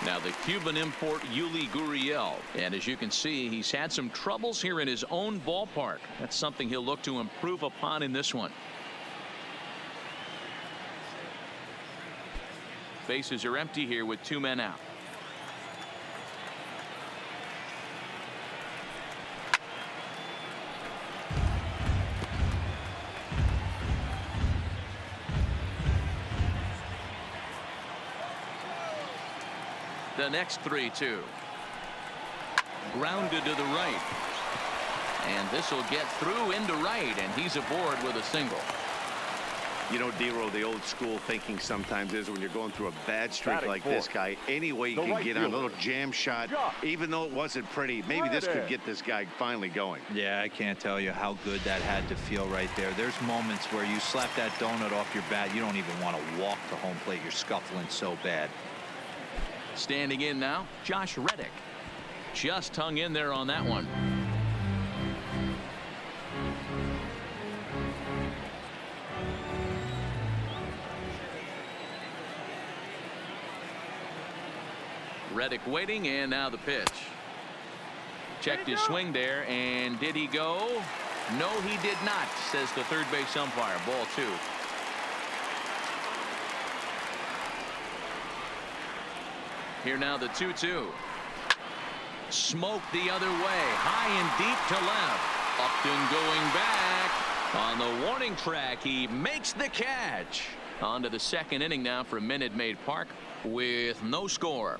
Now the Cuban import Yuli Gurriel, and as you can see, he's had some troubles here in his own ballpark. That's something he'll look to improve upon in this one. Bases are empty here with 2 men out. The next 3-2. Grounded to the right. And this will get through into right, and he's aboard with a single. You know, D-Row, the old school thinking sometimes is when you're going through a bad streak like this guy, any way you can get on a little jam shot, even though it wasn't pretty, maybe this could get this guy finally going. Yeah, I can't tell you how good that had to feel right there. There's moments where you slap that donut off your bat, you don't even want to walk to home plate. You're scuffling so bad. Standing in now, Josh Reddick. Just hung in there on that one. Reddick waiting, and now the pitch. Checked his swing there, and did he go? No, he did not, says the third base umpire. Ball 2. Here now the 2-2. Smoke the other way, high and deep to left. Upton going back on the warning track. He makes the catch. On to the second inning now from Minute Maid Park with no score.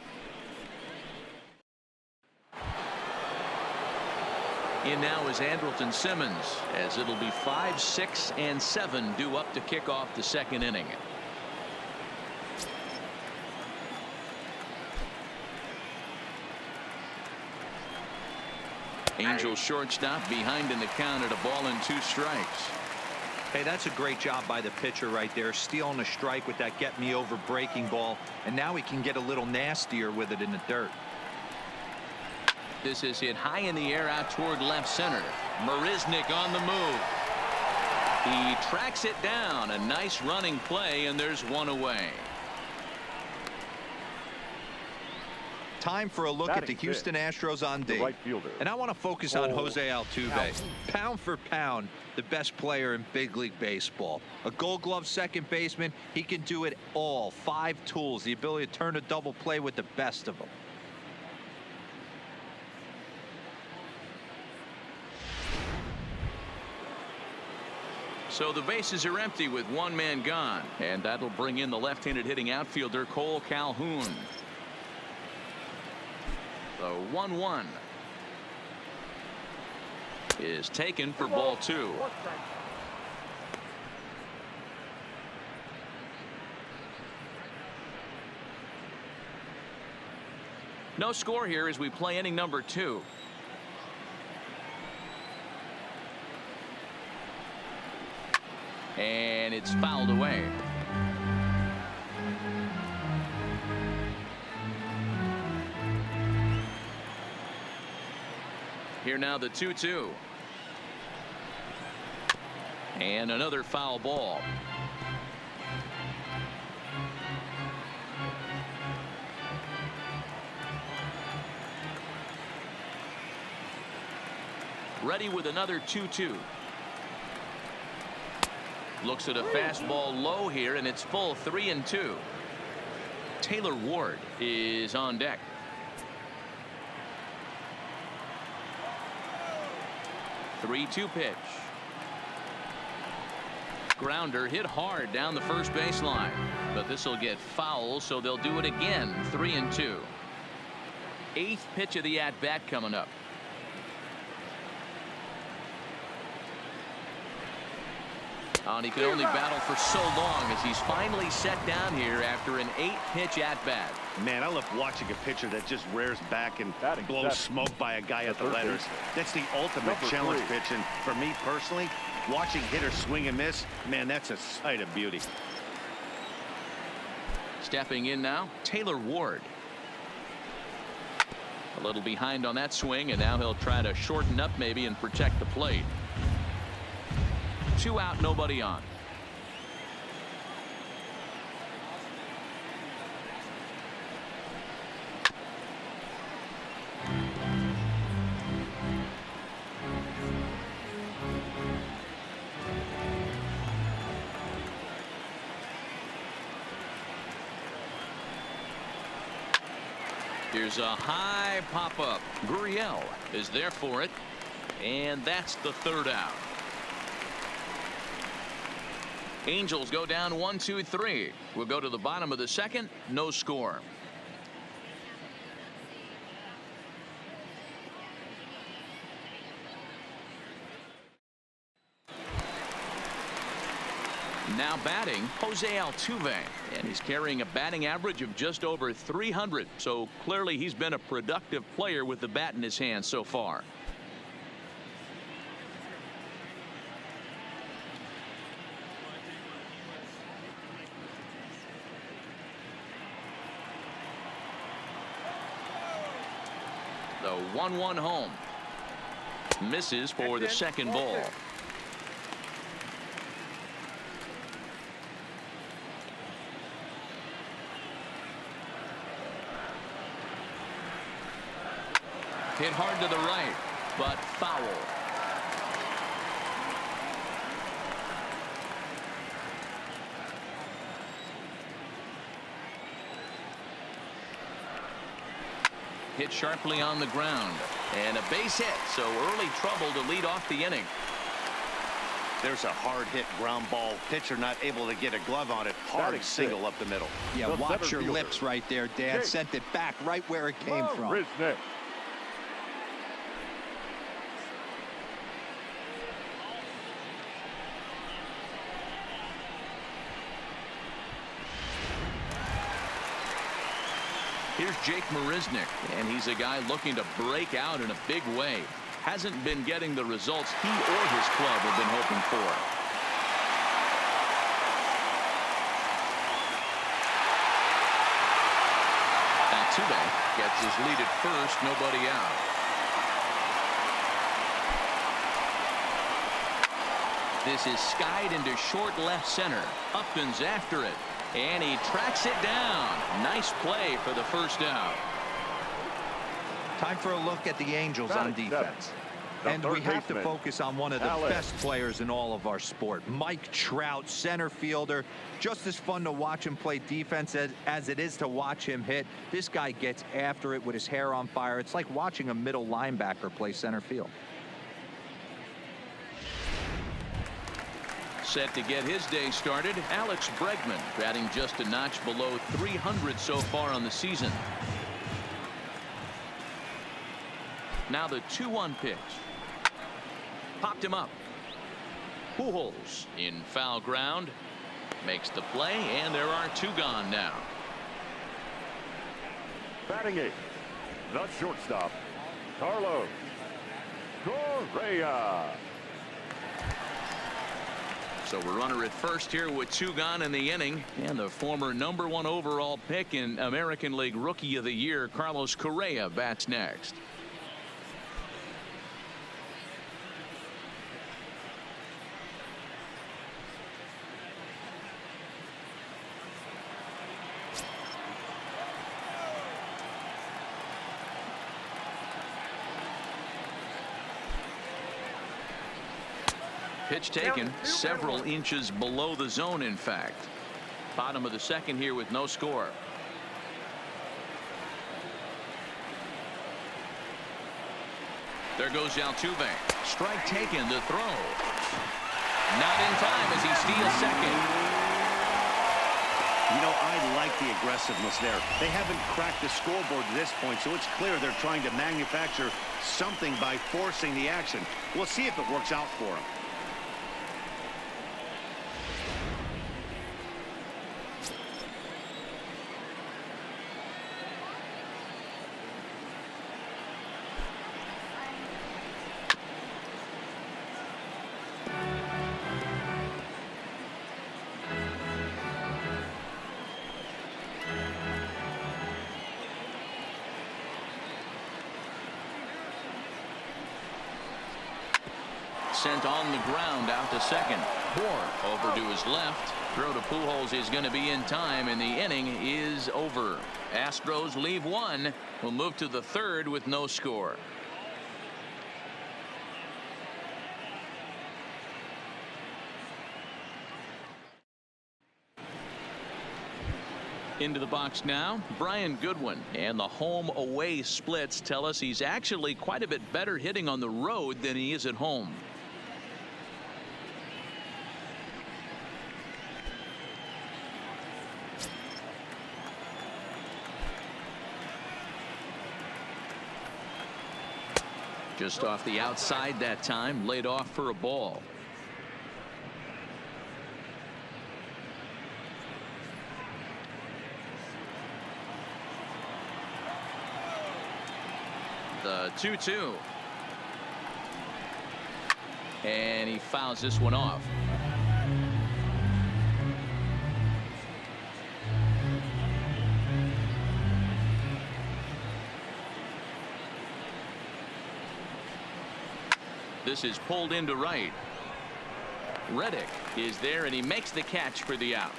In now is Andrelton Simmons, as it'll be 5, 6, and 7 due up to kick off the second inning. Angels shortstop behind in the count at 1-2 strikes. Hey, that's a great job by the pitcher right there, stealing a strike with that get me over breaking ball, and now he can get a little nastier with it in the dirt. This is hit high in the air out toward left center. Marisnick on the move. He tracks it down. A nice running play, and there's one away. Time for a look at the Houston Astros on D. And I want to focus on Jose Altuve. Pound for pound, the best player in big league baseball. A Gold Glove second baseman. He can do it all. 5 tools. The ability to turn a double play with the best of them. So the bases are empty with 1 man gone, and that'll bring in the left-handed hitting outfielder Cole Calhoun. The 1-1 is taken for ball 2. No score here as we play inning number 2. And it's fouled away. Here now the 2-2. And another foul ball. Ready with another 2-2. Looks at a fastball low here, and it's full 3-2. Taylor Ward is on deck. The 3-2 pitch. Grounder hit hard down the first baseline, but this will get foul, so they'll do it again. 3-2. 8th pitch of the at-bat coming up. And he could only battle for so long as he's finally set down here after an 8-pitch at-bat. Man, I love watching a pitcher that just rears back and blows smoke by a guy at the letters. That's the ultimate challenge pitch, and for me personally, watching hitters swing and miss, man, that's a sight of beauty. Stepping in now, Taylor Ward. A little behind on that swing, and now he'll try to shorten up maybe and protect the plate. 2 out, nobody on. Here's a high pop-up. Gurriel is there for it. And that's the third out. Angels go down 1-2-3. We'll go to the bottom of the second. No score. Now batting, Jose Altuve, and he's carrying a batting average of just over 300. So clearly he's been a productive player with the bat in his hand so far. The 1-1 home. Misses for the second ball. Hit hard to the right, but foul. Hit sharply on the ground, and a base hit, so early trouble to lead off the inning. There's a hard hit ground ball. Pitcher not able to get a glove on it. Hard single up the middle. Yeah, watch your lips right there, Dan. Sent it back right where it came from. Here's Jake Marisnick, and he's a guy looking to break out in a big way. Hasn't been getting the results he or his club have been hoping for. Altuve gets his lead at first, nobody out. This is skied into short left center. Upton's after it. And he tracks it down. Nice play for the first out. Time for a look at the Angels on defense. And we have to focus on one of the best players in all of our sport. Mike Trout, center fielder. Just as fun to watch him play defense as it is to watch him hit. This guy gets after it with his hair on fire. It's like watching a middle linebacker play center field. Set to get his day started, Alex Bregman, batting just a notch below 300 so far on the season. Now the 2-1 pitch. Popped him up. Pujols in foul ground. Makes the play, and there are two gone now. Batting eighth, the shortstop, Carlos Correa. So we're runner at first here with two gone in the inning, and the former #1 overall pick in American League Rookie of the Year, Carlos Correa, bats next. Pitch taken several inches below the zone, in fact. Bottom of the second here with no score. There goes Altuve. Strike taken, the throw. Not in time as he steals second. You know, I like the aggressiveness there. They haven't cracked the scoreboard to this point, so it's clear they're trying to manufacture something by forcing the action. We'll see if it works out for them. Sent on the ground out to second. Bohr over to his left. Throw to Pujols is going to be in time, and the inning is over. Astros leave one. We'll move to the third with no score. Into the box now, Brian Goodwin. And the home-away splits tell us he's actually quite a bit better hitting on the road than he is at home. Just off the outside that time, laid off for a ball. The 2-2. And he fouls this one off. This is pulled into right. Reddick is there, and he makes the catch for the out.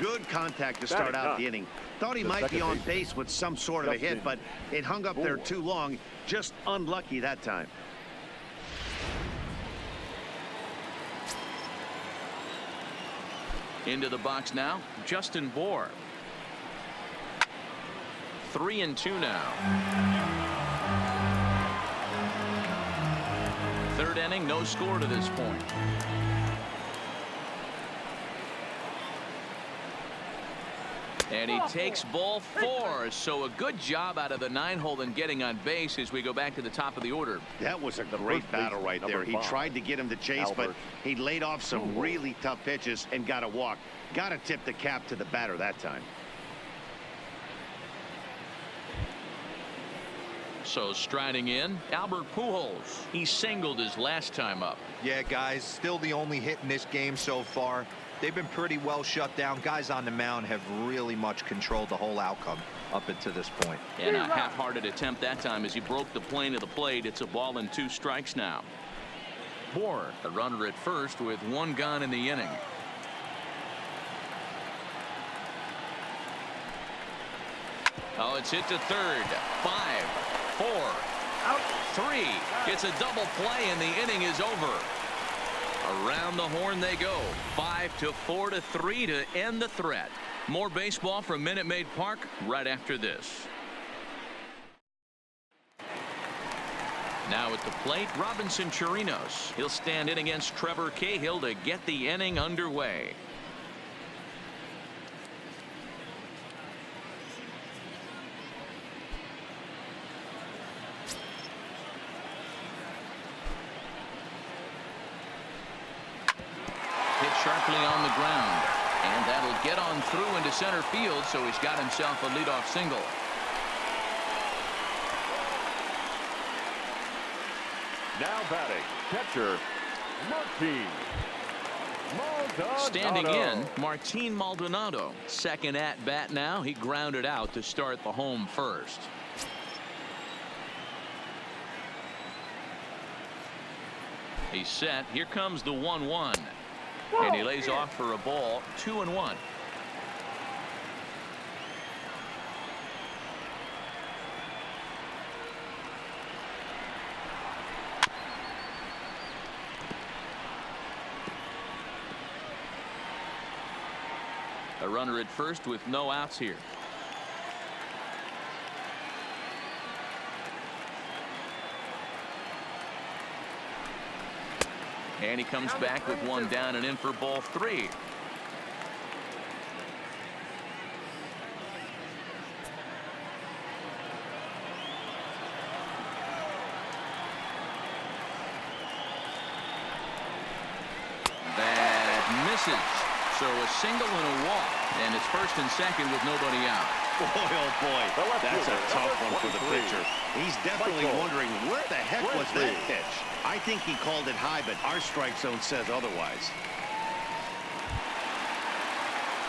Good contact to start out the inning. Thought he might be on base with some sort of a hit, but it hung up there too long. Just unlucky that time. Into the box now, Justin Bour. 3-2 now. Third inning, no score to this point. And he takes ball 4. So a good job out of the 9-hole in getting on base as we go back to the top of the order. That was a great battle right there. He tried to get him to chase, but he laid off some really tough pitches and got a walk. Got to tip the cap to the batter that time. So striding in, Albert Pujols. He singled his last time up. Yeah, guys, still the only hit in this game so far. They've been pretty well shut down. Guys on the mound have really much controlled the whole outcome up until this point. And a half-hearted attempt that time as he broke the plane of the plate. It's a ball and 2 strikes now. Bour, a runner at first with 1 gone in the inning. Oh, it's hit to third. 5, 4, out, 3. It's a double play and the inning is over. Around the horn they go. 5-4 to 3 to end the threat. More baseball from Minute Maid Park right after this. Now at the plate, Robinson Chirinos. He'll stand in against Trevor Cahill to get the inning underway. Sharply on the ground, and that'll get on through into center field, so he's got himself a leadoff single. Now batting, catcher Martin Maldonado. Standing in, Martin Maldonado. Second at bat now. He grounded out to start the home first. He's set. Here comes the 1-1. And he lays off for a ball. 2-1. A runner at first with no outs here. And he comes back with 1 down and in for ball 3. That misses. So a single and a walk, and it's first and second with nobody out. Boy, oh boy, that's a tough one for the pitcher. He's definitely wondering where the heck was that pitch. I think he called it high, but our strike zone says otherwise.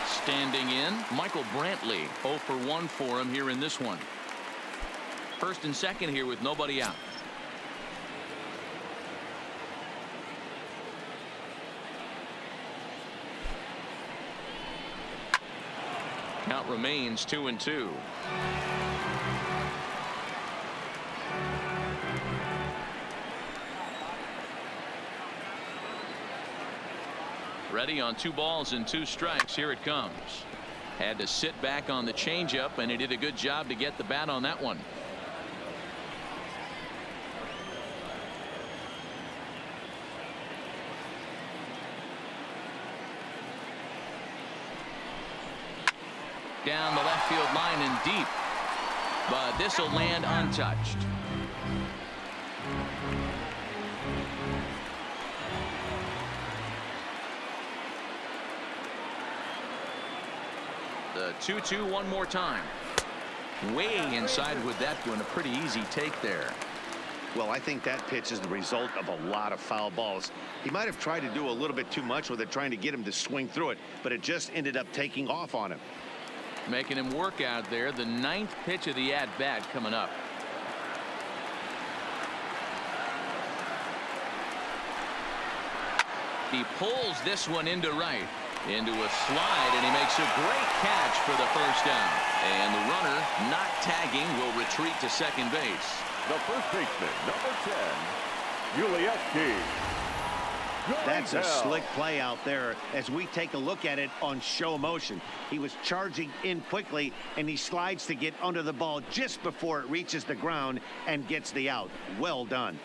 Standing in, Michael Brantley. 0 for 1 for him here in this one. First and second here with nobody out. Count remains 2-2. Ready on 2 balls and 2 strikes. Here it comes. Had to sit back on the changeup, and he did a good job to get the bat on that one. Down the left field line and deep, but this will land untouched. The 2-2 one more time. Way inside with that one. A pretty easy take there. Well, I think that pitch is the result of a lot of foul balls. He might have tried to do a little bit too much with it, trying to get him to swing through it, but it just ended up taking off on him. Making him work out there. The 9th pitch of the at-bat coming up. He pulls this one into right. Into a slide, and he makes a great catch for the first down. And the runner, not tagging, will retreat to second base. The first baseman, number 10, Ulieski. That's a slick play out there as we take a look at it on show motion. He was charging in quickly, and he slides to get under the ball just before it reaches the ground and gets the out. Well done.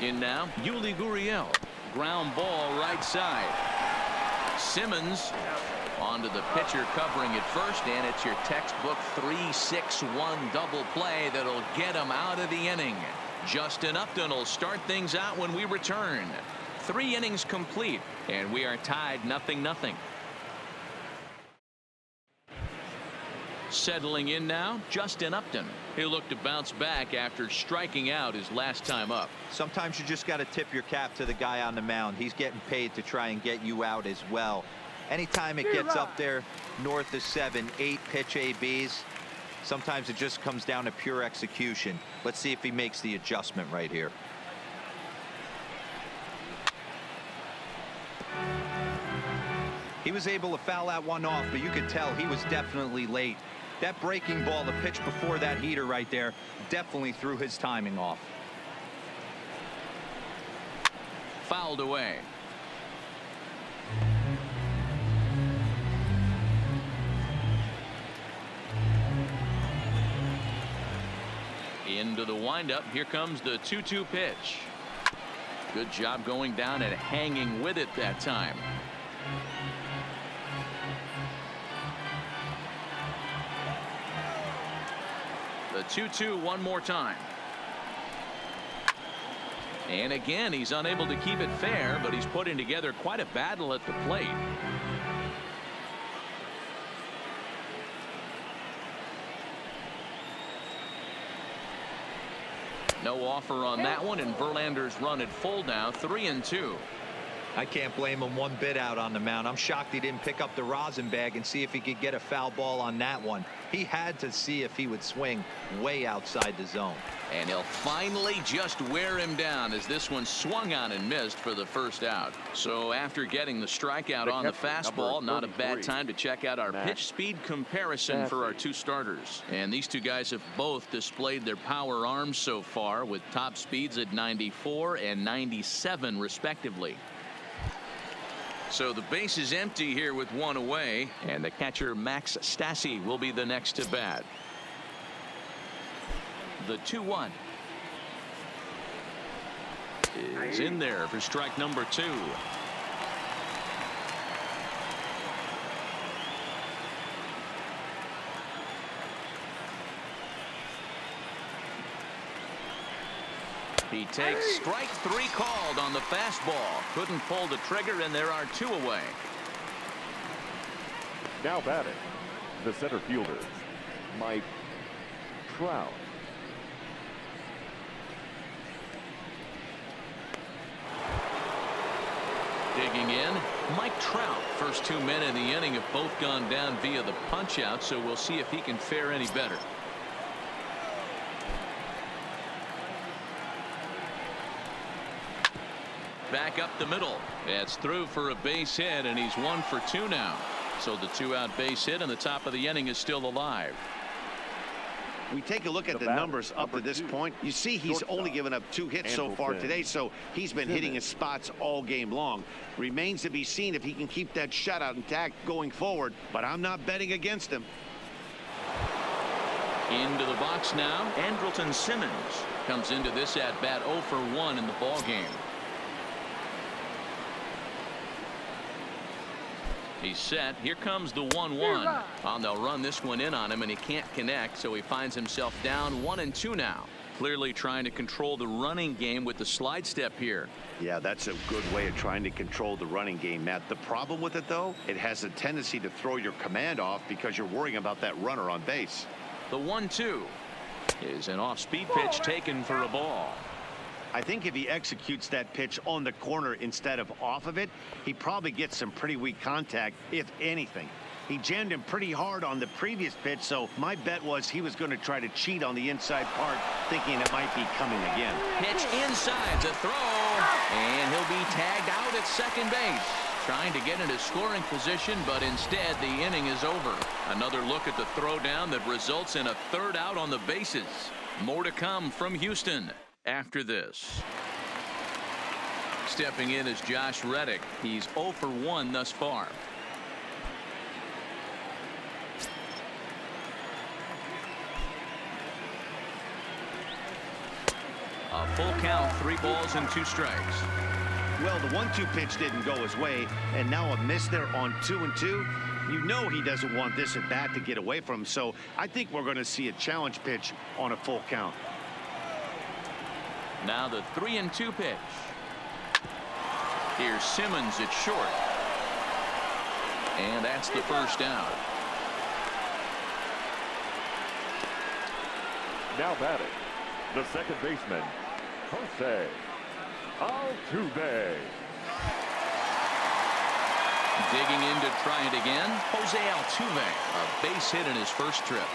In now, Yuli Gurriel. Ground ball right side. Simmons onto the pitcher covering it first, and it's your textbook 3-6-1 double play that'll get him out of the inning. Justin Upton will start things out when we return. 3 innings complete, and we are tied 0-0. Settling in now, Justin Upton. He'll look to bounce back after striking out his last time up. Sometimes you just got to tip your cap to the guy on the mound. He's getting paid to try and get you out as well. Anytime it gets up there north of 7, 8 pitch ABs, sometimes it just comes down to pure execution. Let's see if he makes the adjustment right here. He was able to foul that one off, but you could tell he was definitely late. That breaking ball, the pitch before that heater right there, definitely threw his timing off. Fouled away. Into the windup. Here comes the 2-2 pitch. Good job going down and hanging with it that time. The 2-2 one more time. And again, he's unable to keep it fair, but he's putting together quite a battle at the plate. No offer on that one, and Verlander's run at full now, 3-2. I can't blame him one bit out on the mound. I'm shocked he didn't pick up the rosin bag and see if he could get a foul ball on that one. He had to see if he would swing way outside the zone. And he'll finally just wear him down as this one swung on and missed for the first out. So after getting the strikeout on the fastball, not a bad time to check out our pitch speed comparison for our 2 starters. And these 2 guys have both displayed their power arms so far, with top speeds at 94 and 97 respectively. So the base is empty here with 1 away, and the catcher Max Stassi will be the next to bat. The 2-1 is in there for strike number 2. He takes strike 3 called on the fastball. Couldn't pull the trigger, and there are 2 away. Now batting, the center fielder, Mike Trout. Digging in, Mike Trout. First 2 men in the inning have both gone down via the punch out, so we'll see if he can fare any better. Back up the middle. It's through for a base hit, and he's 1 for 2 now. So the 2-out base hit, and the top of the inning is still alive. We take a look at the numbers up to this point. You see he's only given up 2 hits so far today, so he's been hitting his spots all game long. Remains to be seen if he can keep that shutout intact going forward, but I'm not betting against him. Into the box now, Andrelton Simmons comes into this at bat 0 for 1 in the ball game. He's set. Here comes the 1-1. They'll run this one in on him, and he can't connect, so he finds himself down 1-2 now. Clearly trying to control the running game with the slide step here. Yeah, that's a good way of trying to control the running game, Matt. The problem with it, though, it has a tendency to throw your command off because you're worrying about that runner on base. The 1-2 is an off-speed pitch taken for a ball. I think if he executes that pitch on the corner instead of off of it, he probably gets some pretty weak contact, if anything. He jammed him pretty hard on the previous pitch, so my bet was he was going to try to cheat on the inside part, thinking it might be coming again. Pitch inside to throw, and he'll be tagged out at second base. Trying to get into scoring position, but instead the inning is over. Another look at the throwdown that results in a third out on the bases. More to come from Houston after this. Stepping in is Josh Reddick. He's 0 for 1 thus far. A full count, 3 balls and 2 strikes. Well, the 1-2 pitch didn't go his way, and now a miss there on 2-2. You know he doesn't want this at bat to get away from him, so I think we're going to see a challenge pitch on a full count. Now the 3-2 pitch. Here's Simmons at short. And that's the first out. Now batting, the second baseman, Jose Altuve. Digging in to try it again, Jose Altuve. A base hit in his first trip.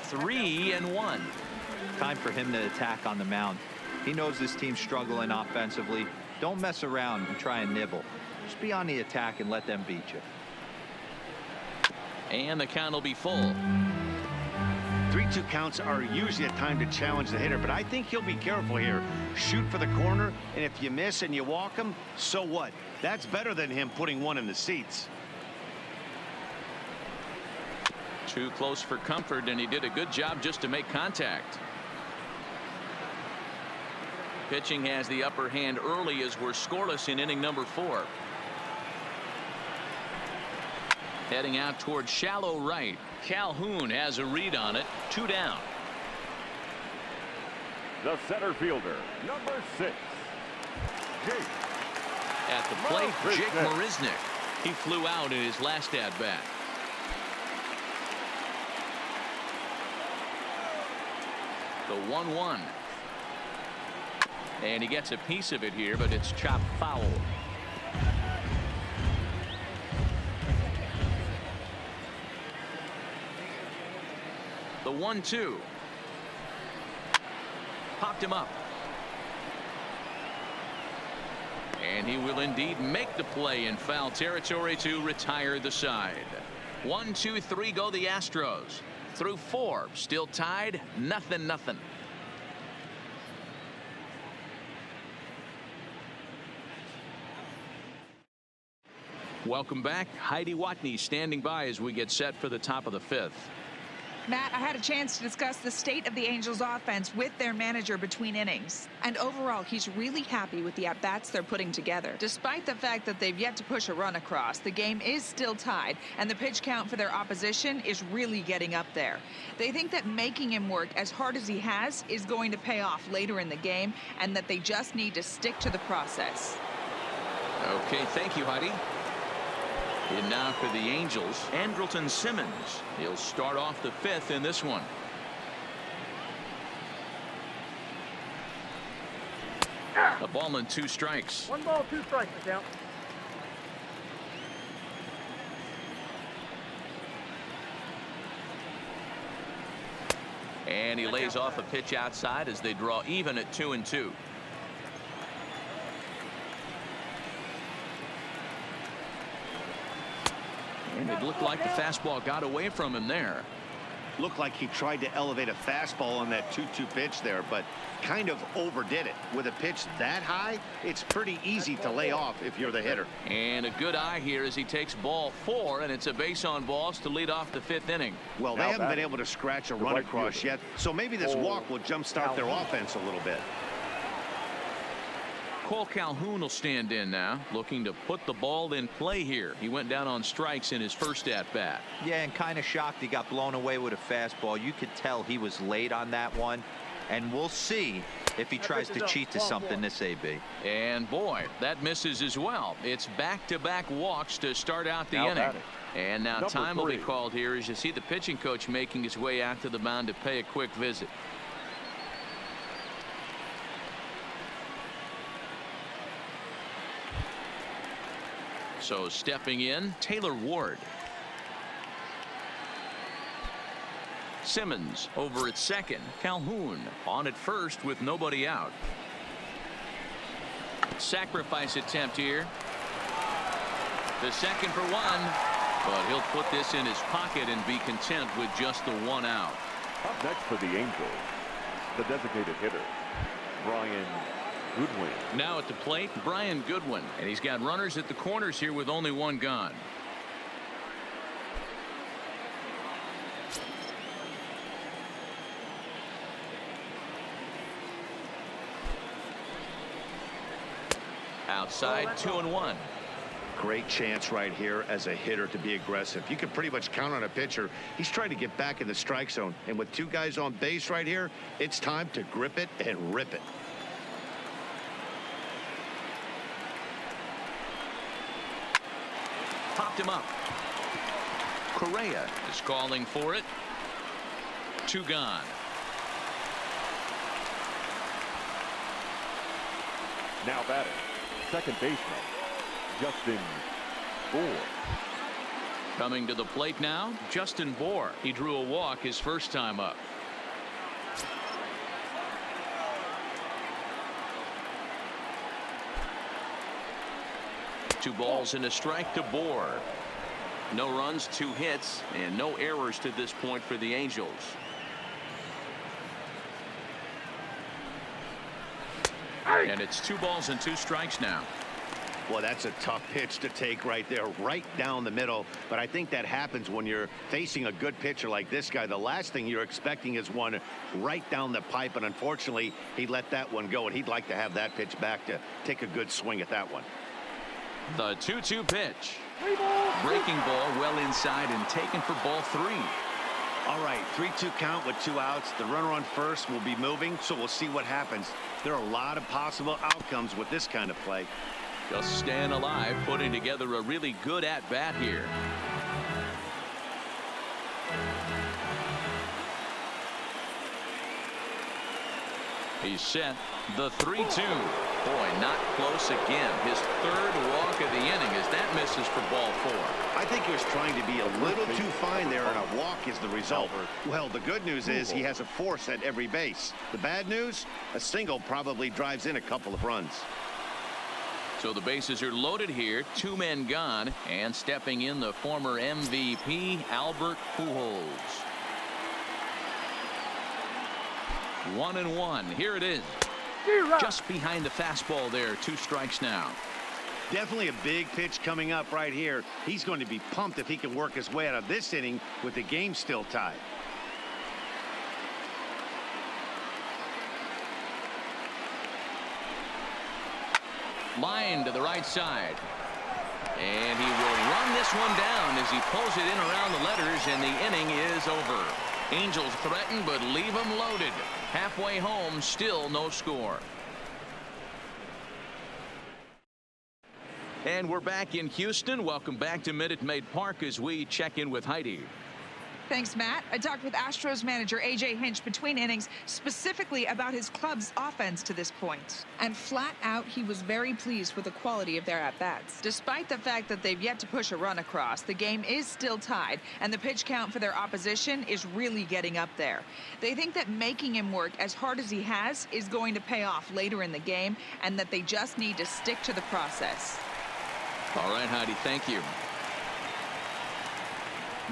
Three and 1. Time for him to attack on the mound. He knows this team's struggling offensively. Don't mess around and try and nibble. Just be on the attack and let them beat you. And the count will be full. 3-2 counts are usually a time to challenge the hitter, but I think he'll be careful here. Shoot for the corner, and if you miss and you walk him, so what? That's better than him putting one in the seats. Too close for comfort, and he did a good job just to make contact. Pitching has the upper hand early as we're scoreless in inning number 4. Heading out towards shallow right. Calhoun has a read on it. 2 down. The center fielder, number 6, Jake. At the plate, Jake Marisnick. He flew out in his last at bat. The 1-1. And he gets a piece of it here, but it's chopped foul. The 1-2. Popped him up. And he will indeed make the play in foul territory to retire the side. 1, 2, 3 go the Astros. Through 4, still tied, 0-0. Welcome back. Heidi Watney standing by as we get set for the top of the 5th. Matt, I had a chance to discuss the state of the Angels offense with their manager between innings. And overall, he's really happy with the at-bats they're putting together. Despite the fact that they've yet to push a run across, the game is still tied, and the pitch count for their opposition is really getting up there. They think that making him work as hard as he has is going to pay off later in the game, and that they just need to stick to the process. Okay, thank you, Heidi. And now for the Angels, Andrelton Simmons. He'll start off the 5th in this one. A ball and 2 strikes. 1 ball, 2 strikes, the count. And he lays off a pitch outside as they draw even at 2-2. And it looked like the fastball got away from him there. Looked like he tried to elevate a fastball on that 2-2 pitch there, but kind of overdid it. With a pitch that high, it's pretty easy to lay off if you're the hitter. And a good eye here as he takes ball 4, and it's a base on balls to lead off the 5th inning. Well, they haven't been able to scratch a run across yet, so maybe this walk will jumpstart their offense a little bit. Cole Calhoun will stand in now, looking to put the ball in play here. He went down on strikes in his first at-bat. Yeah, and kind of shocked he got blown away with a fastball. You could tell he was late on that one, and we'll see if he tries to cheat to something this AB. And boy, that misses as well. It's back-to-back walks to start out the inning. And now time will be called here as you see the pitching coach making his way out to the mound to pay a quick visit. So stepping in, Taylor Ward. Simmons over at second. Calhoun on at first with nobody out. Sacrifice attempt here. The second for 1. But he'll put this in his pocket and be content with just the 1 out. Up next for the Angels, the designated hitter, Brian Goodwin. Now at the plate, Brian Goodwin, and he's got runners at the corners here with only 1 gone. Outside, 2-1. Great chance right here as a hitter to be aggressive. You can pretty much count on a pitcher. He's trying to get back in the strike zone, and with 2 guys on base right here, it's time to grip it and rip it. Popped him up. Correa is calling for it. 2 gone. Now batting, second baseman, Justin Bour. Coming to the plate now, Justin Bour. He drew a walk his first time up. Two balls and a strike to Bour. No runs, 2 hits, and no errors to this point for the Angels. And it's 2 balls and 2 strikes now. Well, that's a tough pitch to take right there, right down the middle. But I think that happens when you're facing a good pitcher like this guy. The last thing you're expecting is one right down the pipe, and unfortunately, he let that one go, and he'd like to have that pitch back to take a good swing at that one. The 2-2 pitch. Breaking ball well inside and taken for ball 3. All right, 3-2 count with 2 outs. The runner on first will be moving, so we'll see what happens. There are a lot of possible outcomes with this kind of play. Just staying alive, putting together a really good at-bat here. He's set. The 3-2. Boy, not close again. His 3rd walk of the inning as that misses for ball 4. I think he was trying to be a little too fine there, and a walk is the result. Well, the good news is he has a force at every base. The bad news, a single probably drives in a couple of runs. So the bases are loaded here. 2 men gone, and stepping in the former MVP, Albert Pujols. 1-1. Here it is. Just behind the fastball there. 2 strikes now. Definitely a big pitch coming up right here. He's going to be pumped if he can work his way out of this inning with the game still tied. Line to the right side. And he will run this one down as he pulls it in around the letters, and the inning is over. Angels threaten, but leave them loaded. Halfway home, still no score. And we're back in Houston. Welcome back to Minute Maid Park as we check in with Heidi. Thanks, Matt. I talked with Astros manager A.J. Hinch between innings specifically about his club's offense to this point. And flat out, he was very pleased with the quality of their at-bats. Despite the fact that they've yet to push a run across, the game is still tied, and the pitch count for their opposition is really getting up there. They think that making him work as hard as he has is going to pay off later in the game, and that they just need to stick to the process. All right, Heidi, thank you.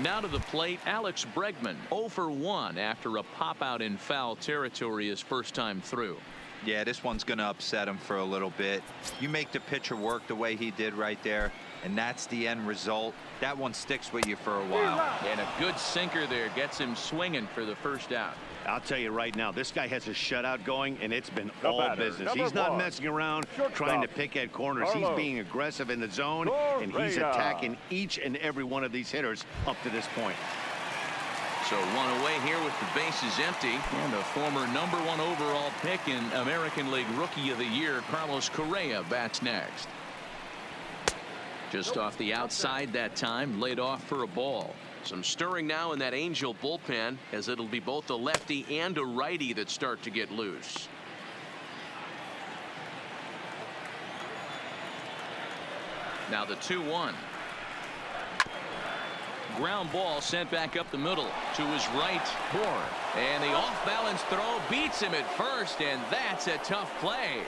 Now to the plate, Alex Bregman, 0 for 1 after a pop out in foul territory his first time through. Yeah, this one's going to upset him for a little bit. You make the pitcher work the way he did right there, and that's the end result. That one sticks with you for a while. And a good sinker there gets him swinging for the first out. I'll tell you right now, this guy has a shutout going, and it's been all business. He's not messing around trying to pick at corners. He's being aggressive in the zone, and he's attacking each and every one of these hitters up to this point. So one away here with the bases empty, and a former #1 overall pick in American League Rookie of the Year, Carlos Correa, bats next. Just off the outside that time, laid off for a ball. Some stirring now in that Angel bullpen, as it'll be both a lefty and a righty that start to get loose. Now the 2-1. Ground ball sent back up the middle to his right. Bourne. And the off-balance throw beats him at first, and that's a tough play.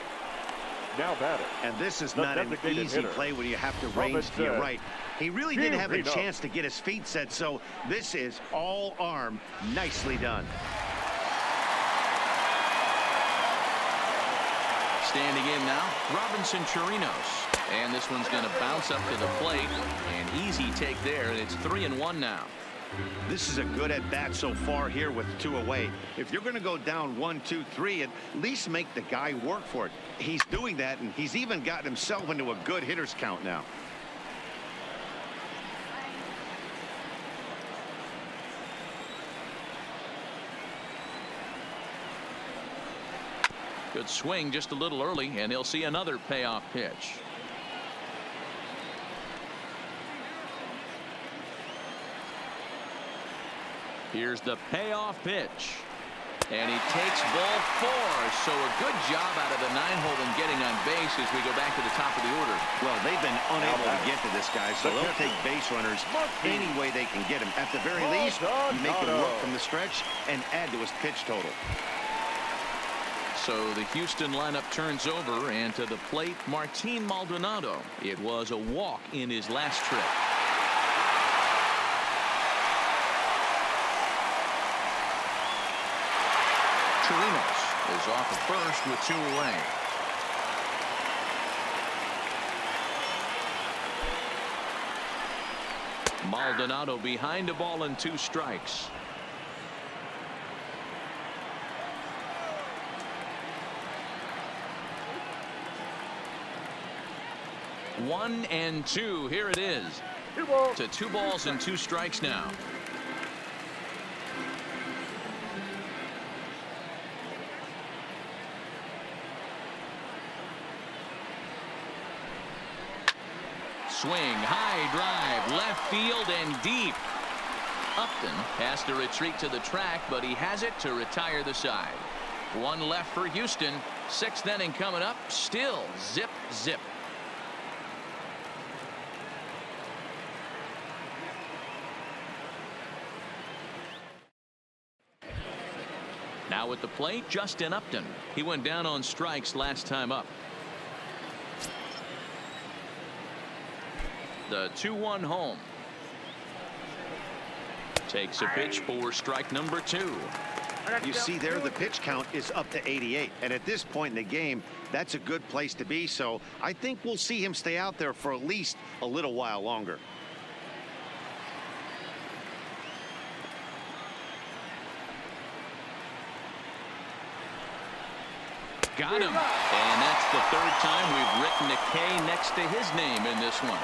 Now batter. And this is not an easy play when you have to range to your right. He really didn't have a chance to get his feet set, so this is all arm. Nicely done. Standing in now, Robinson Chirinos. And this one's going to bounce up to the plate. An easy take there, and it's 3-1 now. This is a good at bat so far here with 2 away. If you're going to go down 1, 2, 3, at least make the guy work for it. He's doing that, and he's even gotten himself into a good hitter's count now. Good swing just a little early, and he'll see another payoff pitch. Here's the payoff pitch. And he takes ball 4. So a good job out of the 9-hole in getting on base as we go back to the top of the order. Well, they've been unable to get to this guy, so they'll take base runners any way they can get him. At the very least, you make him work from the stretch and add to his pitch total. So the Houston lineup turns over, and to the plate, Martin Maldonado. It was a walk in his last trip. Chirinos is off at first with 2 away. Maldonado behind a ball and 2 strikes. One and 2. Here it is. To 2 balls and 2 strikes now. Swing, high drive, left field and deep. Upton has to retreat to the track, but he has it to retire the side. 1 left for Houston. 6th inning coming up. Still zip, zip. Now at the plate, Justin Upton. He went down on strikes last time up. The 2-1 home. Takes a pitch for strike number 2. You see there, the pitch count is up to 88. And at this point in the game, that's a good place to be. So I think we'll see him stay out there for at least a little while longer. Got him. And that's the 3rd time we've written a K next to his name in this one.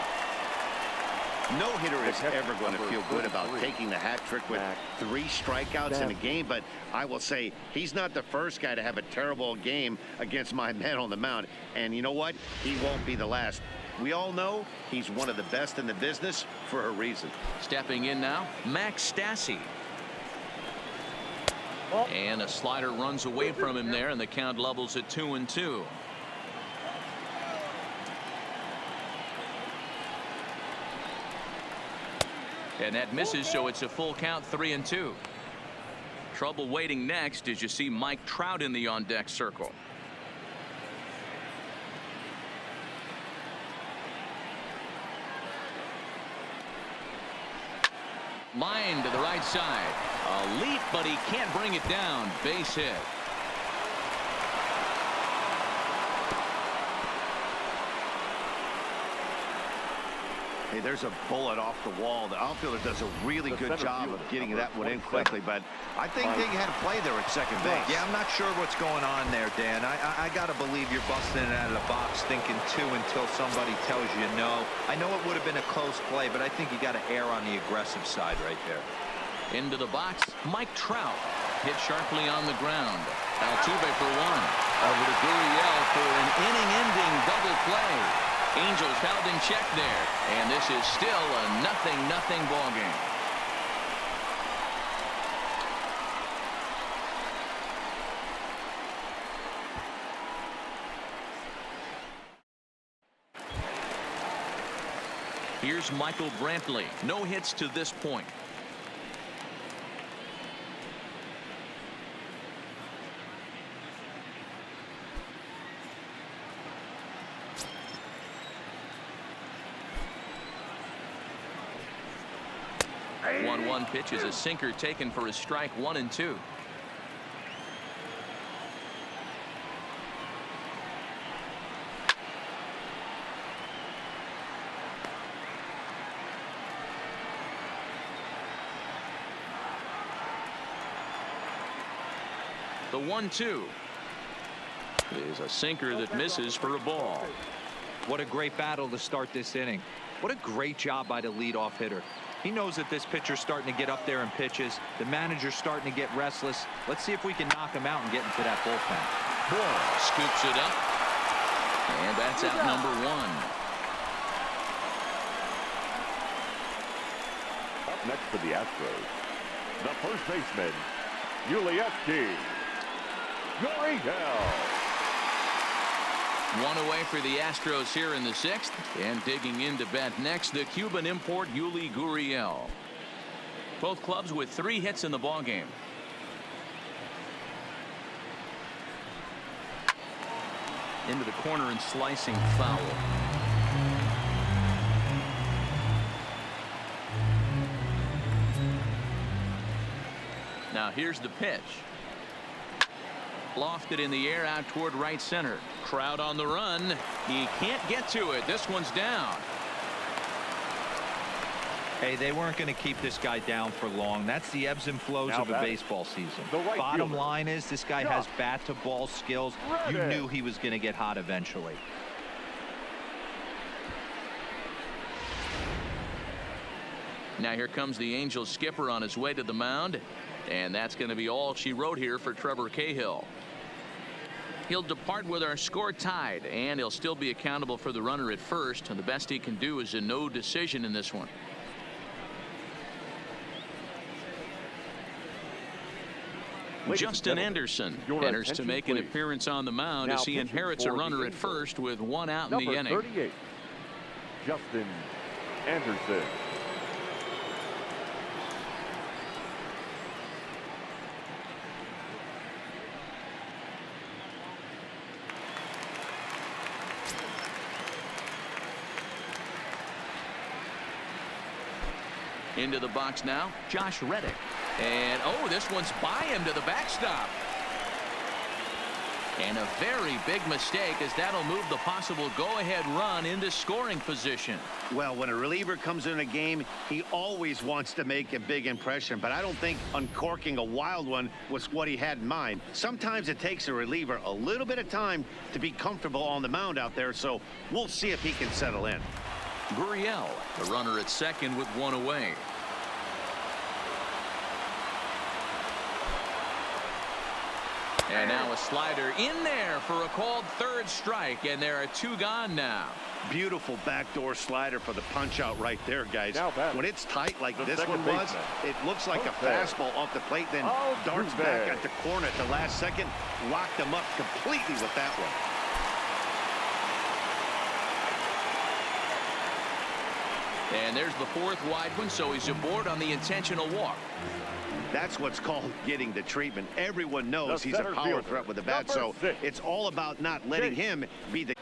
No hitter is ever going to feel good about taking the hat trick with 3 strikeouts in a game, but I will say he's not the first guy to have a terrible game against my man on the mound. And you know what? He won't be the last. We all know he's one of the best in the business for a reason. Stepping in now, Max Stassi. And a slider runs away from him there, and the count levels at 2-2. And that misses, so it's a full count, 3-2. Trouble waiting next as you see Mike Trout in the on-deck circle. line to the right side. A leap, but he can't bring it down. Base hit. Hey, there's a bullet off the wall. The outfielder does a really good job of getting that one in quickly, but I think they had a play there at second base. Yeah, I'm not sure what's going on there, Dan. I got to believe you're busting it out of the box thinking two until somebody tells you no. I know it would have been a close play, but I think you got to err on the aggressive side right there. Into the box, Mike Trout. Hit sharply on the ground. Altuve for one. Over to Gurriel for an inning-ending double play. Angels held in check there, and this is still a 0-0 ball game. Here's Michael Brantley. No hits to this point. One pitch is a sinker taken for a strike. 1-2. The 1-2 is a sinker that misses for a ball. What a great battle to start this inning. What a great job by the leadoff hitter. He knows that this pitcher's starting to get up there in pitches. The manager's starting to get restless. Let's see if we can knock him out and get into that bullpen. Boy, scoops it up. And that's out number one. Up next for the Astros, the first baseman, Gurriel. One away for the Astros here in the sixth. And digging into bat next, the Cuban import Yuli Gurriel. Both clubs with 3 hits in the ballgame. Into the corner and slicing foul. Now here's the pitch. Lofted in the air out toward right center. Trout on the run. He can't get to it. This one's down. Hey, they weren't going to keep this guy down for long. That's the ebbs and flows of a baseball season. Bottom line is this guy has bat to ball skills. You knew he was going to get hot eventually. Now here comes the Angels skipper on his way to the mound. And that's going to be all she wrote here for Trevor Cahill. He'll depart with our score tied, and he'll still be accountable for the runner at first. And the best he can do is a no decision in this one. Justin Anderson enters to make an appearance on the mound as he inherits a runner at first with 1 out in the inning. 38, Justin Anderson. Into the box now, Josh Reddick. And, oh, this one's by him to the backstop. And a very big mistake, as that'll move the possible go-ahead run into scoring position. Well, when a reliever comes in a game, he always wants to make a big impression, but I don't think uncorking a wild one was what he had in mind. Sometimes it takes a reliever a little bit of time to be comfortable on the mound out there, so we'll see if he can settle in. Gurriel, the runner at second with 1 away. And now a slider in there for a called third strike, and there are 2 gone now. Beautiful backdoor slider for the punch out right there, guys. When it's tight like this one was, it looks like a fastball off the plate, then darts back at the corner at the last second, locked him up completely with that one. And there's the 4th wide one, so he's aboard on the intentional walk. That's what's called getting the treatment. Everyone knows he's a power threat with the bat, so it's all about not letting him be the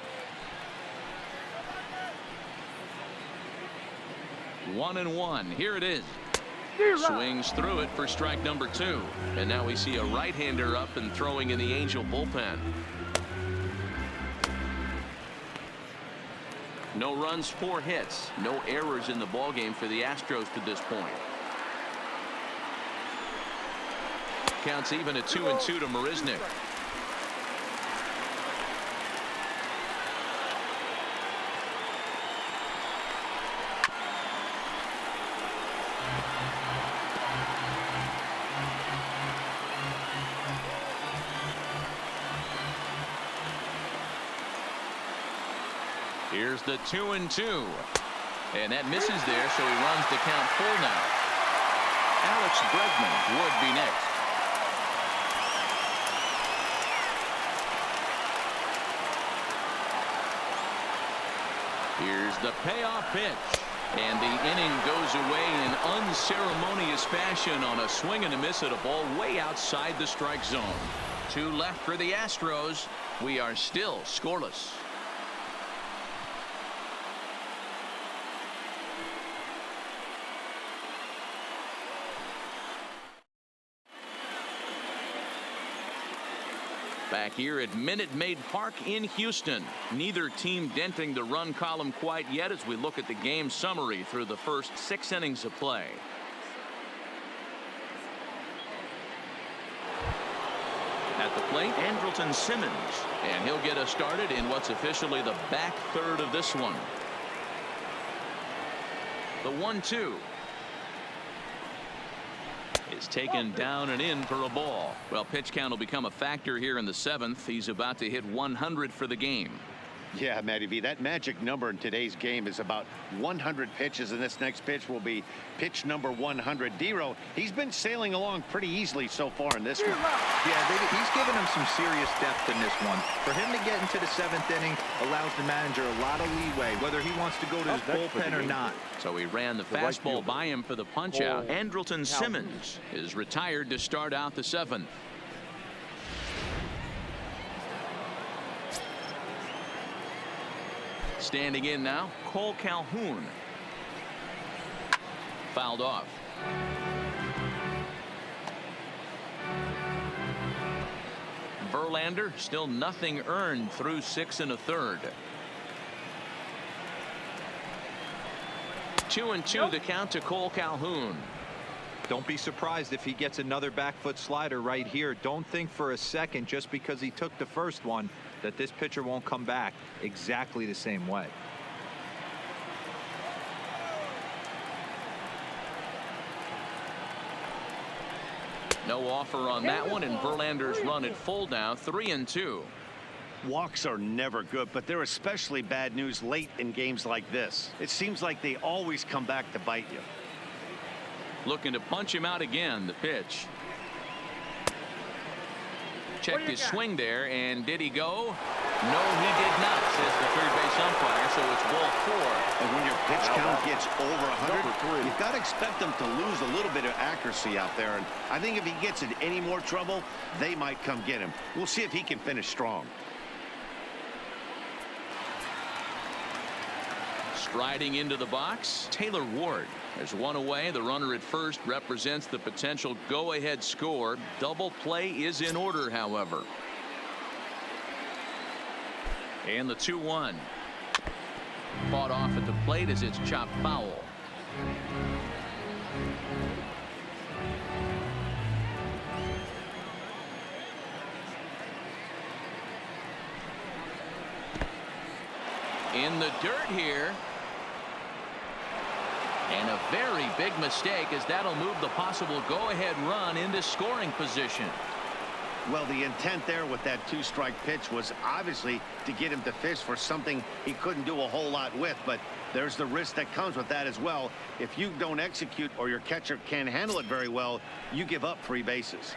1-1. Here it is. Swings through it for strike number 2. And now we see a right-hander up and throwing in the Angel bullpen. No runs, 4 hits. No errors in the ballgame for the Astros to this point. Counts even at 2-2 to Marisnick. Here's the 2-2. And that misses there, so he runs the count full now. Alex Bregman would be next. Here's the payoff pitch. And the inning goes away in unceremonious fashion on a swing and a miss at a ball way outside the strike zone. 2 left for the Astros. We are still scoreless. Back here at Minute Maid Park in Houston. Neither team denting the run column quite yet as we look at the game summary through the first 6 innings of play. At the plate, Andrelton Simmons. And he'll get us started in what's officially the back third of this one. The 1-2. Is taken down and in for a ball. Well, pitch count will become a factor here in the 7th. He's about to hit 100 for the game. Yeah, Matty V, that magic number in today's game is about 100 pitches, and this next pitch will be pitch number 100. Dero, he's been sailing along pretty easily so far in this one. Yeah, he's given him some serious depth in this one. For him to get into the 7th inning allows the manager a lot of leeway, whether he wants to go to his bullpen or not. So he ran the fastball by him for the punch out. Andrelton Simmons is retired to start out the 7th. Standing in now, Cole Calhoun. Fouled off. Verlander still nothing earned through 6 1/3. 2-2 the count to Cole Calhoun. Don't be surprised if he gets another back foot slider right here. Don't think for a second just because he took the first one that this pitcher won't come back exactly the same way. No offer on that one, and Verlander's run at full now, 3-2. Walks are never good, but they're especially bad news late in games like this. It seems like they always come back to bite you. Looking to punch him out again. The pitch. Checked his swing there, and did he go? No, he did not, says the third base umpire, so it's ball 4. And when your pitch count gets over 100, you've got to expect them to lose a little bit of accuracy out there. And I think if he gets in any more trouble, they might come get him. We'll see if he can finish strong. Striding into the box, Taylor Ward. There's one away. The runner at first represents the potential go-ahead score. Double play is in order, however. And the 2-1. Fought off at the plate as it's chopped foul. In the dirt here. And a very big mistake, as that'll move the possible go-ahead run into scoring position. Well, the intent there with that 2-strike pitch was obviously to get him to fish for something he couldn't do a whole lot with, but there's the risk that comes with that as well. If you don't execute or your catcher can't handle it very well, you give up free bases.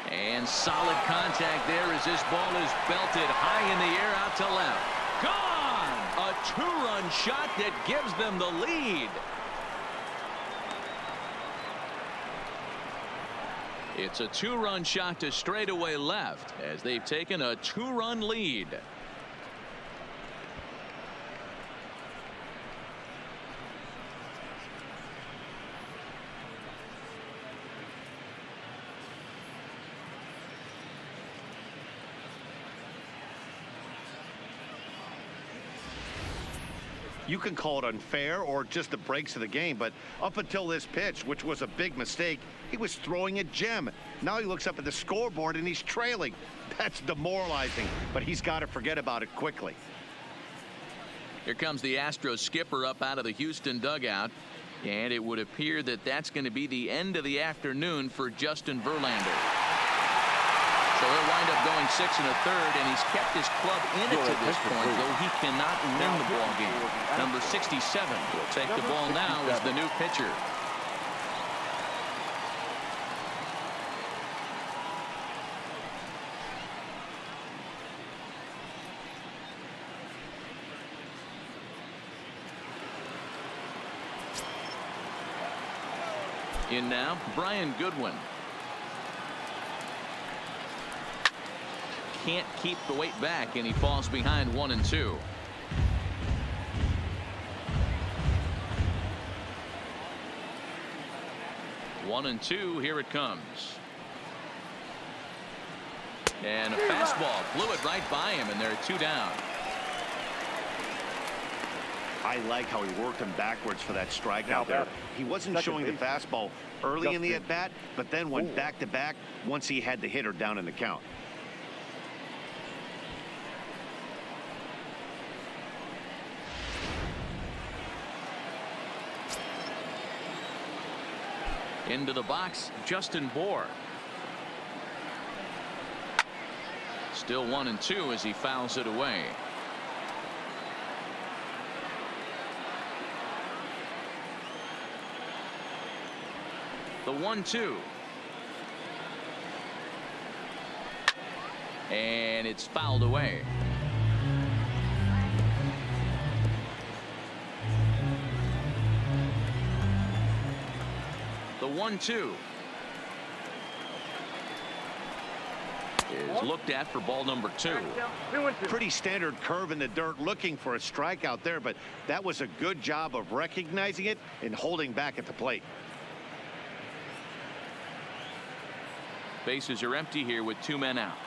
And solid contact there as this ball is belted high in the air out to left. Gone! A 2-run shot that gives them the lead. It's a 2-run shot to straightaway left as they've taken a 2-run lead. You can call it unfair or just the breaks of the game, but up until this pitch, which was a big mistake, he was throwing a gem. Now he looks up at the scoreboard and he's trailing. That's demoralizing, but he's got to forget about it quickly. Here comes the Astros skipper up out of the Houston dugout, and it would appear that that's going to be the end of the afternoon for Justin Verlander. So he'll wind up going 6 1/3, and he's kept his club in it to this point, though he cannot win the ball game. Number 67 will take the ball now as the new pitcher. In now, Brian Goodwin. Can't keep the weight back, and he falls behind 1-2. One and two, here it comes. And a fastball blew it right by him, and they're 2 down. I like how he worked him backwards for that strikeout there. He wasn't showing the fastball early in the at-bat, but then went back-to-back once he had the hitter down in the count. Into the box, Justin Bour. Still 1-2 as he fouls it away. The 1-2. And it's fouled away. The 1-2 is looked at for ball number 2. Pretty standard curve in the dirt, looking for a strikeout there, but that was a good job of recognizing it and holding back at the plate. Bases are empty here with 2 men out.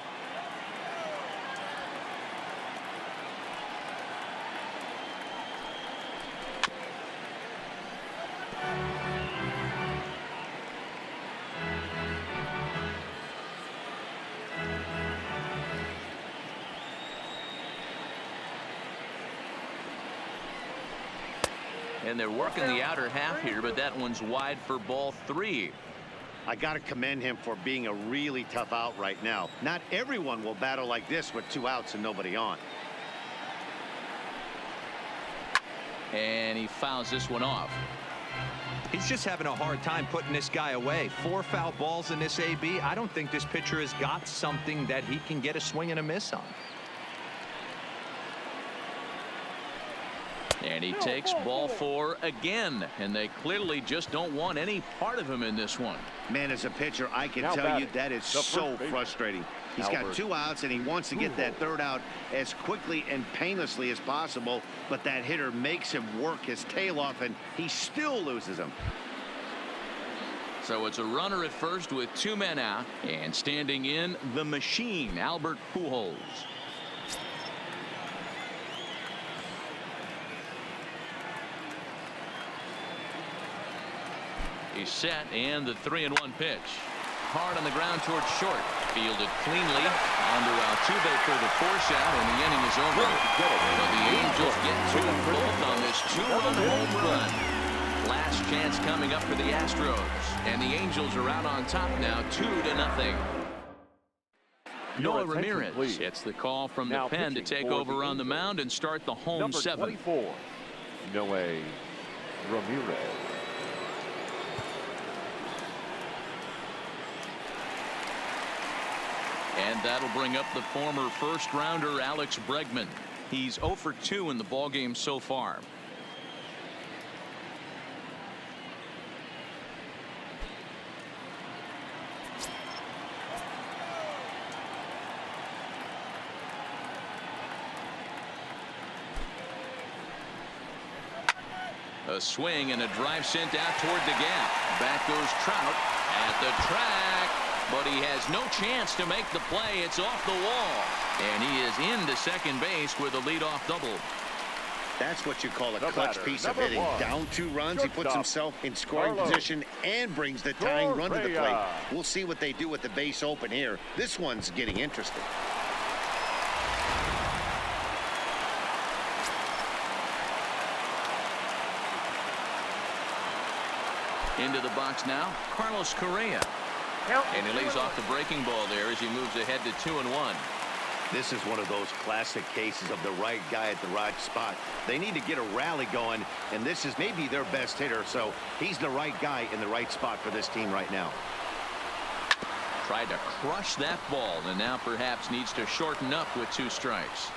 And they're working the outer half here, but that one's wide for ball 3. I got to commend him for being a really tough out right now. Not everyone will battle like this with 2 outs and nobody on. And he fouls this one off. He's just having a hard time putting this guy away. 4 foul balls in this AB. I don't think this pitcher has got something that he can get a swing and a miss on. And he takes ball 4 again, and they clearly just don't want any part of him in this one. Man, as a pitcher, I can tell you that is so frustrating. He's got 2 outs, and he wants to get that 3rd out as quickly and painlessly as possible, but that hitter makes him work his tail off, and he still loses him. So it's a runner at first with 2 men out, and standing in, the machine, Albert Pujols. He's set, and the 3-1 pitch. Hard on the ground towards short. Fielded cleanly. Under Altuve for the force out, and the inning is over. But the Angels get 2 both on this 2-run home run. Last chance coming up for the Astros, and the Angels are out on top now, 2-0. Noah Ramirez gets the call from the pen to take over on the mound and start the home 7th. Noah Ramirez. And that'll bring up the former first-rounder Alex Bregman. He's 0 for 2 in the ballgame so far. A swing and a drive sent out toward the gap. Back goes Trout at the track. But he has no chance to make the play. It's off the wall. And he is into second base with a leadoff double. That's what you call a clutch piece of hitting. Down 2 runs, he puts himself in scoring position and brings the tying run to the plate. We'll see what they do with the base open here. This one's getting interesting. Into the box now, Carlos Correa. And he lays off the breaking ball there as he moves ahead to 2-1. This is one of those classic cases of the right guy at the right spot. They need to get a rally going, and this is maybe their best hitter, so he's the right guy in the right spot for this team right now. Tried to crush that ball, and now perhaps needs to shorten up with 2 strikes.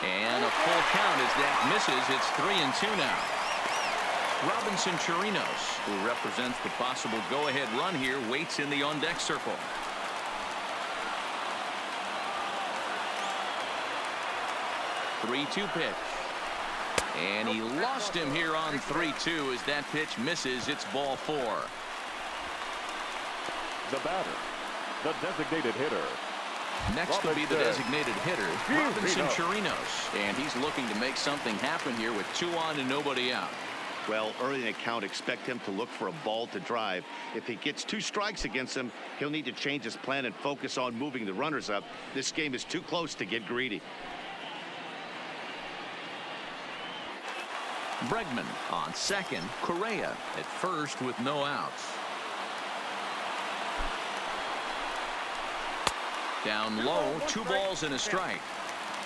And a full count as that misses. It's 3-2 now. Robinson Chirinos, who represents the possible go-ahead run here, waits in the on-deck circle. Three-two pitch. And he lost him here on 3-2 as that pitch misses. It's ball 4. The batter, the designated hitter. Next will be the designated hitter, Robinson Chirinos. And he's looking to make something happen here with 2 on and nobody out. Well, early in the count, expect him to look for a ball to drive. If he gets 2 strikes against him, he'll need to change his plan and focus on moving the runners up. This game is too close to get greedy. Bregman on second, Correa at first with no outs. Down low, 2 balls and a strike.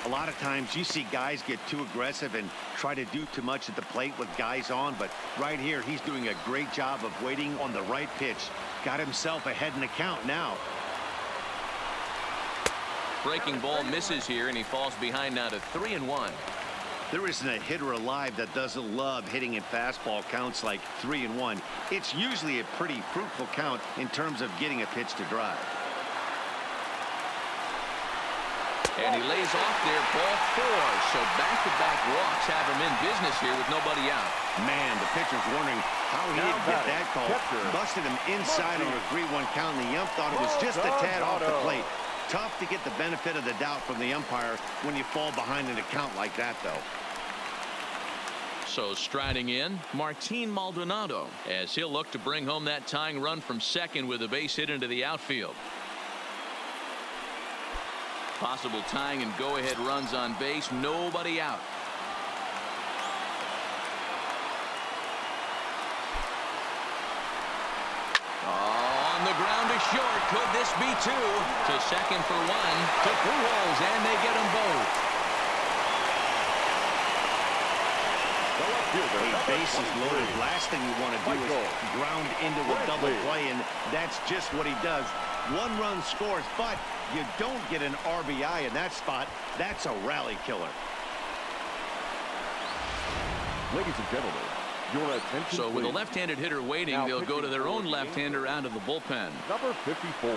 A lot of times you see guys get too aggressive and try to do too much at the plate with guys on, but right here he's doing a great job of waiting on the right pitch. Got himself ahead in the count now. Breaking ball misses here, and he falls behind now to 3-1. There isn't a hitter alive that doesn't love hitting in fastball counts like 3-1. It's usually a pretty fruitful count in terms of getting a pitch to drive. And he lays off there, ball 4. So back-to-back walks have him in business here with nobody out. Man, the pitcher's wondering how he didn't get that call. Busted him inside on a 3-1 count, and the ump thought it was just a tad off the plate. Tough to get the benefit of the doubt from the umpire when you fall behind in a count like that, though. So striding in, Martin Maldonado, as he'll look to bring home that tying run from second with a base hit into the outfield. Possible tying and go-ahead runs on base, nobody out. On the ground to short. Could this be 2? To second for 1. To Pujols, and they get them both. Bases loaded. Last thing you want to do is ground into a double play, and that's just what he does. 1 run scores, but you don't get an RBI in that spot. That's a rally killer. Ladies and gentlemen, your attention. So with a left-handed hitter waiting, now they'll go to their own left-hander out of the bullpen. Number 54.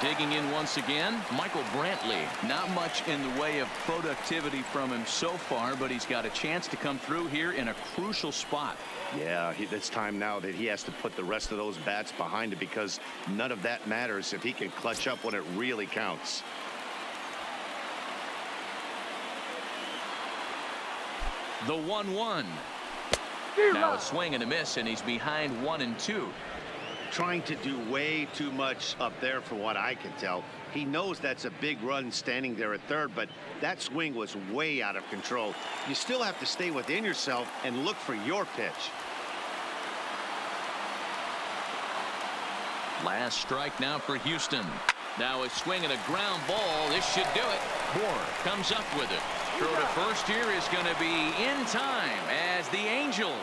Digging in once again, Michael Brantley. Not much in the way of productivity from him so far, but he's got a chance to come through here in a crucial spot. Yeah, it's time now that he has to put the rest of those bats behind it, because none of that matters if he can clutch up when it really counts. The 1-1. Now a swing and a miss, and he's behind 1-2. Trying to do way too much up there for what I can tell. He knows that's a big run standing there at third, but that swing was way out of control. You still have to stay within yourself and look for your pitch. Last strike now for Houston. Now a swing and a ground ball. This should do it. Moore comes up with it. Throw to first here is going to be in time, as the Angels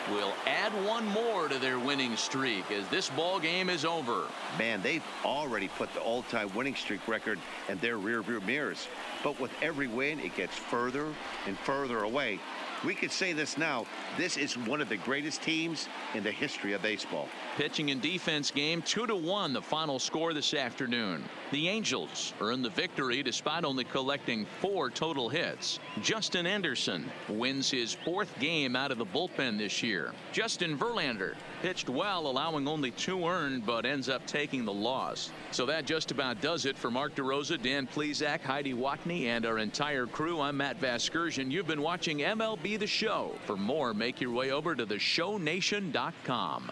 will add 1 more to their winning streak as this ball game is over. Man, they've already put the all-time winning streak record in their rearview mirrors. But with every win, it gets further and further away. We could say this now. This is one of the greatest teams in the history of baseball. Pitching and defense game 2-1 the final score this afternoon. The Angels earn the victory despite only collecting 4 total hits. Justin Anderson wins his 4th game out of the bullpen this year. Justin Verlander pitched well, allowing only 2 earned, but ends up taking the loss. So that just about does it for Mark DeRosa, Dan Plesac, Heidi Watney, and our entire crew. I'm Matt Vasgersian. You've been watching MLB The Show. For more, make your way over to theshownation.com.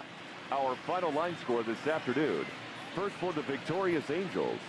Our final line score this afternoon. First for the victorious Angels,